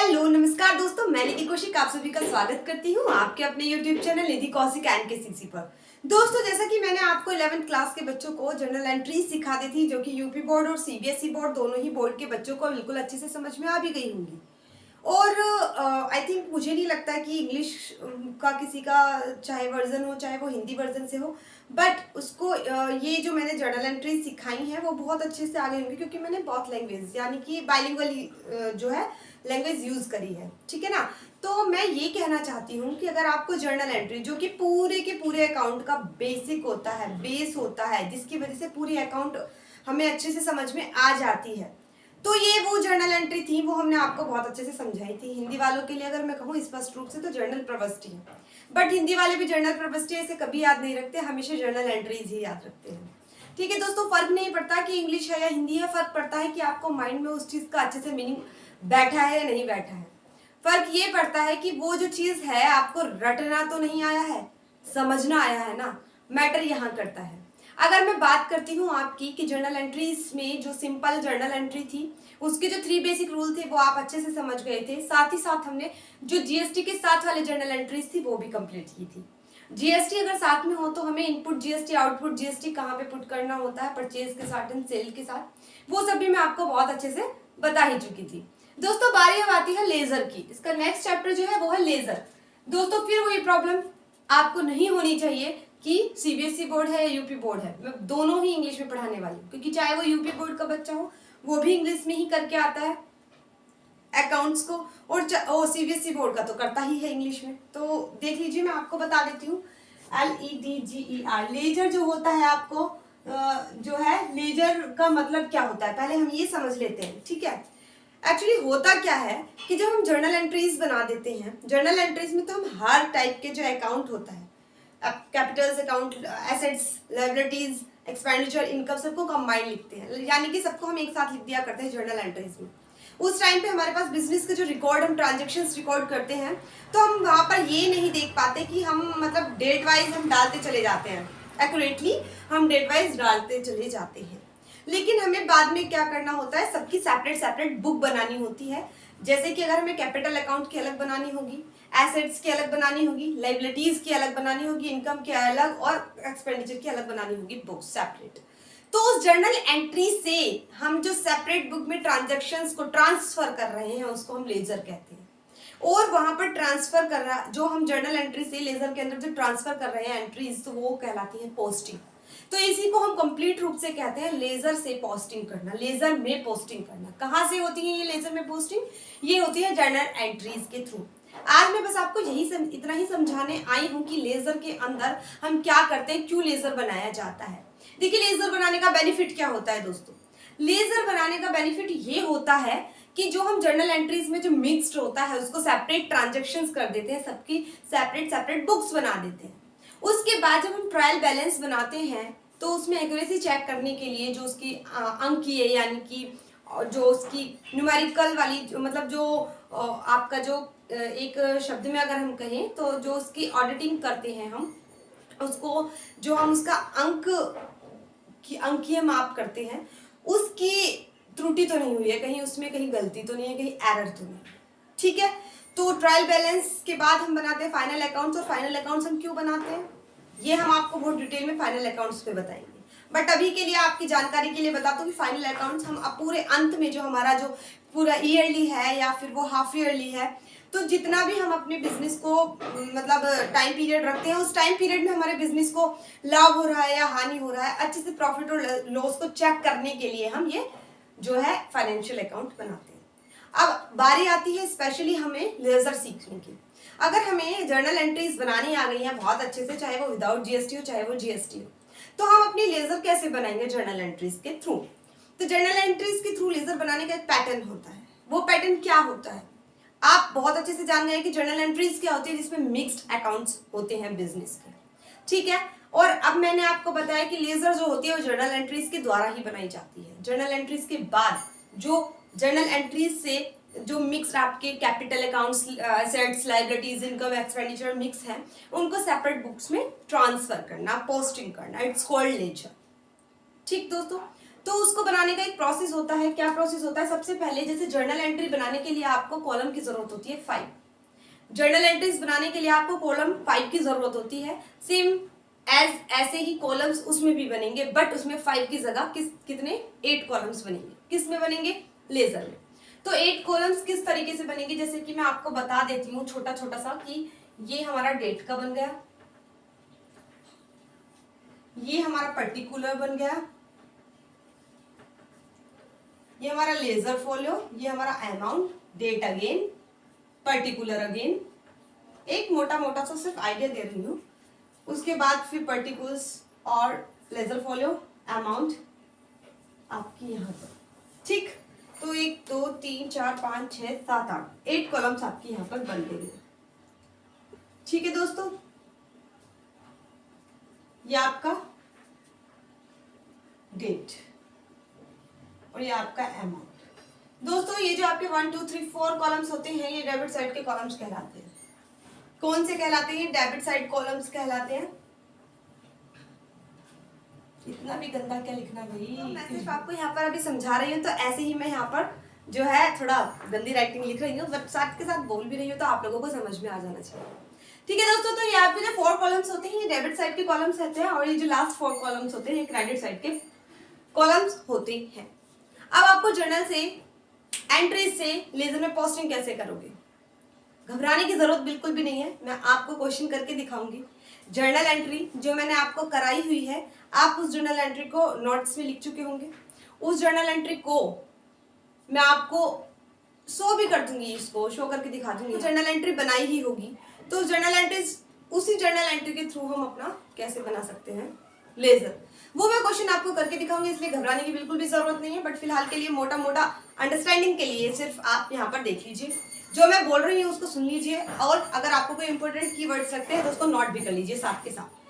Hello नमस्कार दोस्तों, मैं निधि कौशिक आप सभी का स्वागत करती हूँ आपके अपने YouTube channel Nidhi Kaushik and के सीसी पर। दोस्तों, जैसा कि मैंने आपको 11th क्लास के बच्चों को जर्नल एंट्री सिखा दी थी, जो कि यूपी बोर्ड और सीबीएसई बोर्ड दोनों ही बोर्ड के बच्चों को बिल्कुल अच्छे से समझ में आ भी गई होंगी। और आई थिंक मुझे नहीं लगता कि इंग्लिश का किसी का चाहे वर्जन हो चाहे वो हिंदी वर्जन से हो, बट उसको ये जो मैंने जर्नल एंट्री सिखाई है वो बहुत अच्छे से आ गई होंगी, क्योंकि मैंने बहुत लैंग्वेज यानी कि बाइलिंगुअल जो है लैंग्वेज यूज करी है। ठीक है ना। तो मैं ये कहना चाहती हूँ कि अगर आपको जर्नल एंट्री, जो कि पूरे के पूरे अकाउंट का बेसिक होता है, बेस होता है, जिसकी वजह से पूरी अकाउंट हमें अच्छे से समझ में आ जाती है, तो ये वो जर्नल एंट्री थी, वो हमने आपको बहुत अच्छे से समझाई थी। हिंदी वालों के लिए अगर मैं कहूँ स्पष्ट रूप से तो जर्नल प्रविष्टि है, बट हिंदी वाले भी जर्नल प्रविष्टि ऐसे कभी याद नहीं रखते, हमेशा जर्नल एंट्रीज ही याद रखते हैं। ठीक है दोस्तों, फर्क नहीं पड़ता कि इंग्लिश है या हिंदी है, फर्क पड़ता है कि आपको माइंड में उस चीज का अच्छे से मीनिंग बैठा है या नहीं बैठा है। फर्क ये पड़ता है कि वो जो चीज है आपको रटना तो नहीं आया है, समझना आया है ना, मैटर यहाँ करता है। अगर मैं बात करती हूँ आपकी कि जर्नल एंट्रीज में जो सिंपल जर्नल एंट्री थी, उसके जो 3 बेसिक रूल थे वो आप अच्छे से समझ गए थे। साथ ही साथ हमने जो जीएसटी के साथ वाले जर्नल एंट्रीज थी वो भी कंप्लीट की थी। जीएसटी अगर साथ में हो तो हमें इनपुट जीएसटी आउटपुट जीएसटी कहाँ पे पुट करना होता है, परचेज के साथ एंड सेल के साथ, वो सब भी मैं आपको बहुत अच्छे से बता ही चुकी थी। दोस्तों, बारी अब आती है लेजर की। इसका नेक्स्ट चैप्टर जो है वो है लेजर। दोस्तों, फिर वही प्रॉब्लम आपको नहीं होनी चाहिए कि सीबीएसई बोर्ड है या यूपी बोर्ड है, मैं दोनों ही इंग्लिश में पढ़ाने वाली हूँ, क्योंकि चाहे वो यूपी बोर्ड का बच्चा हो वो भी इंग्लिश में ही करके आता है अकाउंट्स को, और सीबीएसई बोर्ड का तो करता ही है इंग्लिश में। तो देख लीजिए, मैं आपको बता देती हूँ। LEDGER लेजर जो होता है, आपको जो है लेजर का मतलब क्या होता है पहले हम ये समझ लेते हैं। ठीक है, एक्चुअली होता क्या है कि जब हम जर्नल एंट्रीज बना देते हैं, जर्नल एंट्रीज में तो हम हर टाइप के जो अकाउंट होता है, Capitals account, assets, liabilities, expenditure, income, सबको कंबाइन लिखते हैं, यानी कि सबको हम एक साथ लिख दिया करते हैं जर्नल एंट्रीज में। उस टाइम पे हमारे पास बिजनेस का जो रिकॉर्ड, हम ट्रांजेक्शन्स रिकॉर्ड करते हैं, तो हम वहाँ पर ये नहीं देख पाते कि हम मतलब डेट वाइज हम डालते चले जाते हैं, एक्यूरेटली हम डेट वाइज डालते चले जाते हैं। लेकिन हमें बाद में क्या करना होता है, सबकी सेपरेट सेपरेट बुक बनानी होती है। जैसे कि अगर हमें कैपिटल अकाउंट की अलग बनानी होगी, एसेट्स की अलग बनानी होगी, लायबिलिटीज की अलग बनानी होगी, इनकम की अलग, और एक्सपेंडिचर की अलग बनानी होगी, बुक सेपरेट। तो उस जर्नल एंट्री से हम जो सेपरेट बुक में ट्रांजैक्शंस को ट्रांसफर कर रहे हैं उसको हम लेजर कहते हैं। और वहां पर ट्रांसफर कर रहा, जो हम जर्नल एंट्री से लेजर के अंदर जो ट्रांसफर कर रहे हैं एंट्रीज, तो वो कहलाती है पोस्टिंग। तो इसी को हम कंप्लीट रूप से कहते हैं लेजर से पोस्टिंग करना, लेजर में पोस्टिंग करना। कहाँ से होती है ये लेजर में पोस्टिंग? ये होती है जर्नल एंट्रीज के थ्रू। आज मैं बस आपको इतना ही समझाने आई हूँ कि लेजर के अंदर हम क्या करते हैं, क्यों लेजर बनाया जाता है। देखिए, लेजर बनाने का बेनिफिट क्या होता है दोस्तों। लेजर बनाने का बेनिफिट ये होता है कि जो हम जर्नल एंट्रीज में जो मिक्स्ड होता है उसको सेपरेट ट्रांजेक्शन्स कर देते हैं, सबकी सेपरेट सेपरेट बुक्स बना देते हैं। उसके बाद जब हम ट्रायल बैलेंस बनाते हैं तो उसमें एक्यूरेसी चेक करने के लिए जो उसकी अंकीय यानी कि जो उसकी न्यूमेरिकल वाली मतलब जो आपका जो एक शब्द में अगर हम कहें तो जो उसकी ऑडिटिंग करते हैं हम उसको, जो हम उसका अंक की अंकीय माप करते हैं, उसकी त्रुटि तो नहीं हुई है कहीं, उसमें कहीं गलती तो नहीं है, कहीं एरर तो नहीं है। ठीक है, तो ट्रायल बैलेंस के बाद हम बनाते हैं फाइनल अकाउंट्स। और फाइनल अकाउंट्स हम क्यों बनाते हैं ये हम आपको बहुत डिटेल में फाइनल अकाउंट्स पे बताएंगे, बट अभी के लिए आपकी जानकारी के लिए बताता हूँ कि फाइनल अकाउंट्स हम अब पूरे अंत में, जो हमारा जो पूरा ईयरली है या फिर वो हाफ ईयरली है, तो जितना भी हम अपने बिजनेस को मतलब टाइम पीरियड रखते हैं, उस टाइम पीरियड में हमारे बिजनेस को लाभ हो रहा है या हानि हो रहा है, अच्छे से प्रॉफिट और लॉस को चेक करने के लिए हम ये जो है फाइनेंशियल अकाउंट बनाते हैं। अब बारी आती है स्पेशली हमें लेजर सीखने की। अगर हमें जर्नल एंट्रीज बनानी आ गई हैं बहुत अच्छे से, चाहे वो विदाउट जीएसटी हो चाहे वो जीएसटी हो, तो हम अपनी लेजर कैसे बनाएंगे जर्नल एंट्रीज के थ्रू। तो जर्नल एंट्रीज के थ्रू लेजर बनाने का एक पैटर्न होता है। वो पैटर्न क्या होता है आप बहुत अच्छे से जान गए कि जर्नल एंट्रीज क्या होती है, जिसमें मिक्स्ड अकाउंट्स होते हैं बिजनेस के। ठीक है, और अब मैंने आपको बताया कि लेजर जो होती है वो जर्नल एंट्रीज के द्वारा ही बनाई जाती है। जर्नल एंट्रीज के बाद जो जर्नल एंट्रीज से जो मिक्स आपके capital accounts, assets, liabilities, income, expenditure mix हैं, उनको सेपरेट बुक्स में ट्रांसफर करना, पोस्टिंग करना, इट्स कॉल्ड लेजर। ठीक दोस्तों, तो उसको बनाने का एक प्रोसेस होता है। क्या प्रोसेस होता है? सबसे पहले जैसे जर्नल एंट्री बनाने के लिए आपको कॉलम की जरूरत होती है 5। जर्नल एंट्रीज बनाने के लिए आपको कॉलम 5 की जरूरत होती है। सेम ऐसे ही कॉलम्स उसमें भी बनेंगे, बट उसमें 5 की जगह कितने 8 कॉलम्स बनेंगे। किस में बनेंगे? लेजर में। तो 8 कॉलम्स किस तरीके से बनेंगे, जैसे कि मैं आपको बता देती हूँ छोटा छोटा सा कि ये हमारा डेट का बन गया, ये हमारा पर्टिकुलर बन गया, ये हमारा लेजर फॉलो, ये हमारा amount, date again, particular again. एक मोटा मोटा सा सिर्फ आइडिया दे रही हूँ। उसके बाद फिर पर्टिकुलर्स और लेजर फॉलो, अमाउंट आपकी यहाँ पर। ठीक, तो 1 2 3 4 5 6 7 8 8 कॉलम्स आपकी यहाँ पर बन गई है। ठीक है दोस्तों, ये आपका डेट और ये आपका अमाउंट। दोस्तों ये जो आपके 1 2 3 4 कॉलम्स होते हैं, ये डेबिट साइड के कॉलम्स कहलाते हैं। कौन से कहलाते हैं? डेबिट साइड कॉलम्स कहलाते हैं। इतना भी गंदा क्या लिखना भाई। तो मैं सिर्फ आपको यहाँ पर अभी समझा रही हूँ, तो ऐसे ही मैं यहाँ पर जो है थोड़ा गंदी राइटिंग लिख रही हूँ, बट साथ के साथ बोल भी रही हूँ, तो आप लोगों को समझ में आ जाना चाहिए। ठीक है दोस्तों, तो ये आपके जो 4 कॉलम्स होते हैं, ये डेबिट साइड के कॉलम्स रहते हैं, और ये जो लास्ट 4 कॉलम्स होते हैं, ये क्रेडिट साइड के कॉलम्स होते हैं। अब आपको जर्नल से एंट्रीज से लेजर में पोस्टिंग कैसे करोगे, घबराने की जरूरत बिल्कुल भी नहीं है। मैं आपको क्वेश्चन करके दिखाऊंगी। जर्नल एंट्री जो मैंने आपको कराई हुई है, आप उस जर्नल एंट्री को नोट्स में लिख चुके होंगे। उस जर्नल एंट्री को मैं आपको शो भी कर दूंगी, इसको शो करके दिखा दूंगी। जर्नल एंट्री बनाई ही होगी, तो जर्नल एंट्री, उसी जर्नल एंट्री के थ्रू हम अपना कैसे बना सकते हैं लेजर, वो मैं क्वेश्चन आपको करके दिखाऊंगी। इसलिए घबराने की बिल्कुल भी जरूरत नहीं है, बट फिलहाल के लिए मोटा मोटा अंडरस्टैंडिंग के लिए सिर्फ आप यहाँ पर देख लीजिए, जो मैं बोल रही हूँ उसको सुन लीजिए, और अगर आपको कोई इंपॉर्टेंट कीवर्ड्स लगते हैं तो उसको नोट भी कर लीजिए साथ के साथ।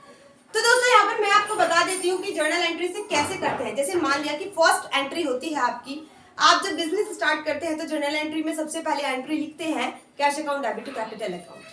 तो दोस्तों यहाँ पर मैं आपको बता देती हूँ कि जर्नल एंट्री से कैसे करते हैं। जैसे मान लिया कि फर्स्ट एंट्री होती है आपकी, आप जब बिजनेस स्टार्ट करते हैं तो जर्नल एंट्री में सबसे पहले एंट्री लिखते हैं cash account debit to capital account.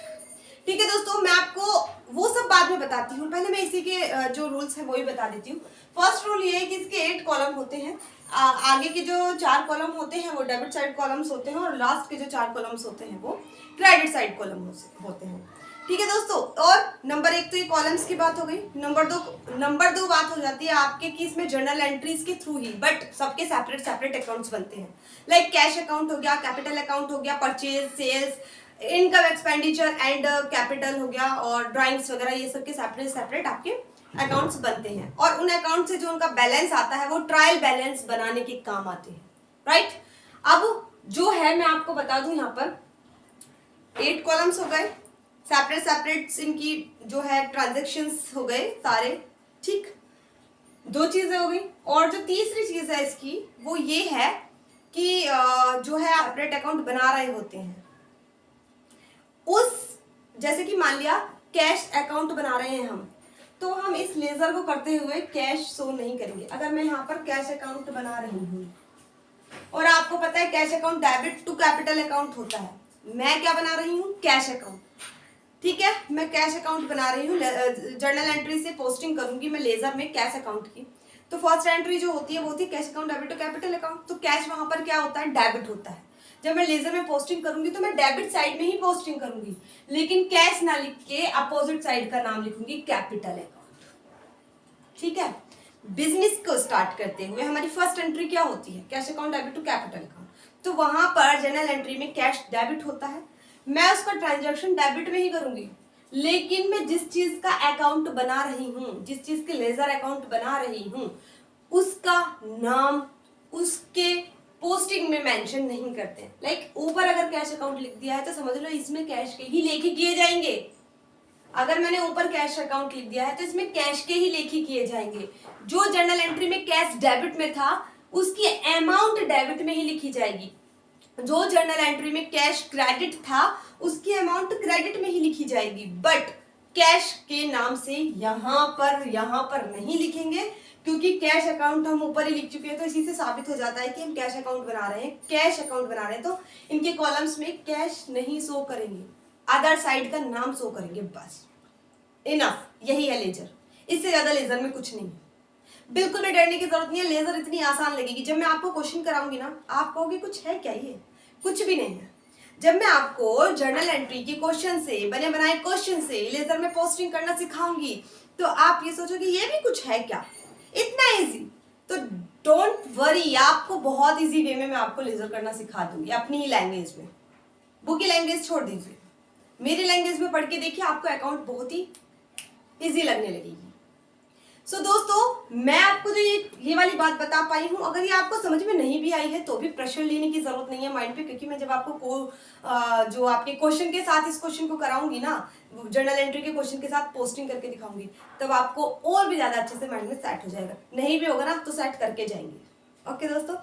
ठीक है दोस्तों, मैं आपको वो सब बाद में बताती हूँ, पहले मैं इसी के जो रूल्स है वो ही बता देती हूँ। फर्स्ट रूल ये है कि इसके 8 कॉलम होते हैं। आगे के जो 4 कॉलम होते हैं वो डेबिट साइड कॉलम्स होते हैं, और लास्ट के जो 4 कॉलम्स होते हैं वो क्रेडिट साइड कॉलम होते हैं। ठीक है दोस्तों, और नंबर 1 तो ये कॉलम्स की बात हो गई। नंबर दो बात हो जाती है आपके कि इसमें जर्नल एंट्रीज के थ्रू ही, बट सबके सेपरेट सेपरेट अकाउंट्स बनते हैं। लाइक कैश अकाउंट हो गया, कैपिटल अकाउंट हो गया, purchase, sales, income expenditure and capital हो गया, और ड्राइंग्स वगैरह, ये सब के सेपरेट सेपरेट आपके अकाउंट्स बनते हैं। और उन अकाउंट से जो उनका बैलेंस आता है वो ट्रायल बैलेंस बनाने के काम आते हैं। राइट, अब जो है मैं आपको बता दूं, यहाँ पर 8 कॉलम्स हो गए, सेपरेट सेपरेट इनकी जो है ट्रांजेक्शन्स हो गए सारे। ठीक, 2 चीजें हो गई, और जो तीसरी चीज है इसकी वो ये है कि जो है सेपरेट अकाउंट बना रहे होते हैं उस, जैसे कि मान लिया कैश अकाउंट बना रहे हैं हम, तो हम इस लेजर को करते हुए कैश शो नहीं करेंगे। अगर मैं यहाँ पर कैश अकाउंट बना रही हूँ, और आपको पता है cash account debit to capital account होता है, मैं क्या बना रही हूँ? Cash account. ठीक है, मैं कैश अकाउंट बना रही हूँ, जर्नल एंट्री से पोस्टिंग करूंगी मैं लेजर में कैश अकाउंट की। तो फर्स्ट एंट्री जो होती है वो होती है cash account debit to capital account. तो कैश वहां पर क्या होता है? डेबिट होता है। जब मैं लेजर में पोस्टिंग करूंगी तो मैं डेबिट साइड में ही पोस्टिंग करूंगी, लेकिन कैश ना लिख के अपोजिट साइड का नाम लिखूंगी कैपिटल अकाउंट। ठीक है, बिजनेस को स्टार्ट करते हुए हमारी फर्स्ट एंट्री क्या होती है? Cash account debit to capital account. तो वहां पर जर्नल एंट्री में कैश डेबिट होता है, मैं उसका ट्रांजैक्शन डेबिट में ही करूंगी, लेकिन मैं जिस चीज का अकाउंट बना रही हूँ, जिस चीज के लेजर अकाउंट बना रही हूँ, उसका नाम उसके पोस्टिंग में मेंशन नहीं करते। लाइक ऊपर अगर कैश अकाउंट लिख दिया है तो समझ लो इसमें कैश के ही लेखे किए जाएंगे। अगर मैंने ऊपर कैश अकाउंट लिख दिया है तो इसमें कैश के ही लेखे किए जाएंगे। जो जर्नल एंट्री में कैश डेबिट में था उसकी अमाउंट डेबिट में ही लिखी जाएगी। जो जर्नल एंट्री में कैश क्रेडिट था उसकी अमाउंट क्रेडिट में ही लिखी जाएगी, बट कैश के नाम से यहाँ पर नहीं लिखेंगे, क्योंकि कैश अकाउंट हम ऊपर ही लिख चुके हैं। तो इसी से साबित हो जाता है कि हम कैश अकाउंट बना रहे हैं, कैश अकाउंट बना रहे हैं। तो इनके कॉलम्स में कैश नहीं शो करेंगे, अदर साइड का नाम शो करेंगे, बस इनफ। यही है लेजर, इससे ज्यादा लेजर में कुछ नहीं। बिल्कुल भी डरने की जरूरत नहीं है, लेजर इतनी आसान लगेगी। जब मैं आपको क्वेश्चन कराऊंगी ना, आप कहोगे कुछ है क्या ये, कुछ भी नहीं है। जब मैं आपको जर्नल एंट्री के क्वेश्चन से, बने बनाए क्वेश्चन से लेजर में पोस्टिंग करना सिखाऊंगी, तो आप ये सोचोगे ये भी कुछ है क्या, इतना इजी। तो डोंट वरी, आपको बहुत इजी वे में मैं आपको लेजर करना सिखा दूंगी अपनी ही लैंग्वेज में। बुक की लैंग्वेज छोड़ दीजिए, मेरी लैंग्वेज में पढ़ के देखिए, आपको अकाउंट बहुत ही इजी लगने लगेगी। सो दोस्तों, मैं आपको जो ये वाली बात बता पाई हूँ, अगर ये आपको समझ में नहीं भी आई है तो भी प्रेशर लेने की जरूरत नहीं है माइंड पे, क्योंकि मैं जब आपको जो आपके क्वेश्चन के साथ इस क्वेश्चन को कराऊंगी ना, जर्नल एंट्री के क्वेश्चन के साथ पोस्टिंग करके दिखाऊंगी, तब आपको और भी ज्यादा अच्छे से माइंड में सेट हो जाएगा। नहीं भी होगा ना तो सेट करके जाएंगे। ओके दोस्तों,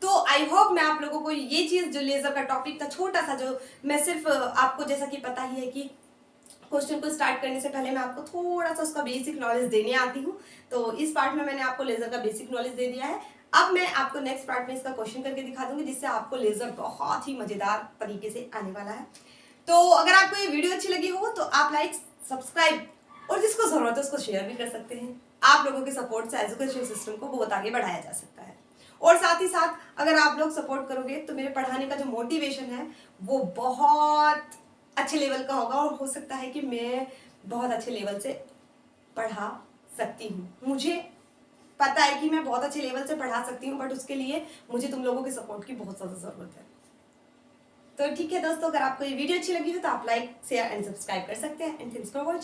तो आई होप मैं आप लोगों को ये चीज, जो लेजर का टॉपिक था छोटा सा, जो मैं सिर्फ आपको, जैसा कि पता ही है कि क्वेश्चन को स्टार्ट करने से पहले मैं आपको थोड़ा सा उसका बेसिक नॉलेज देने आती हूँ, तो इस पार्ट में मैंने आपको लेजर का बेसिक नॉलेज दे दिया है। अब मैं आपको नेक्स्ट पार्ट में इसका क्वेश्चन करके दिखा दूंगी, जिससे आपको लेजर बहुत ही मजेदार तरीके से आने वाला है। तो अगर आपको ये वीडियो अच्छी लगी हो तो आप लाइक, सब्सक्राइब और जिसको जरूरत है उसको शेयर भी कर सकते हैं। आप लोगों के सपोर्ट से एजुकेशन सिस्टम को बहुत आगे बढ़ाया जा सकता है। और साथ ही साथ अगर आप लोग सपोर्ट करोगे तो मेरे पढ़ाने का जो मोटिवेशन है वो बहुत अच्छे लेवल का होगा, और हो सकता है कि मैं बहुत अच्छे लेवल से पढ़ा सकती हूँ। मुझे पता है कि मैं बहुत अच्छे लेवल से पढ़ा सकती हूँ, बट उसके लिए मुझे तुम लोगों के सपोर्ट की बहुत ज़्यादा ज़रूरत है। तो ठीक है दोस्तों, अगर आपको ये वीडियो अच्छी लगी हो तो आप लाइक, शेयर एंड सब्सक्राइब कर सकते हैं। And thanks for watching.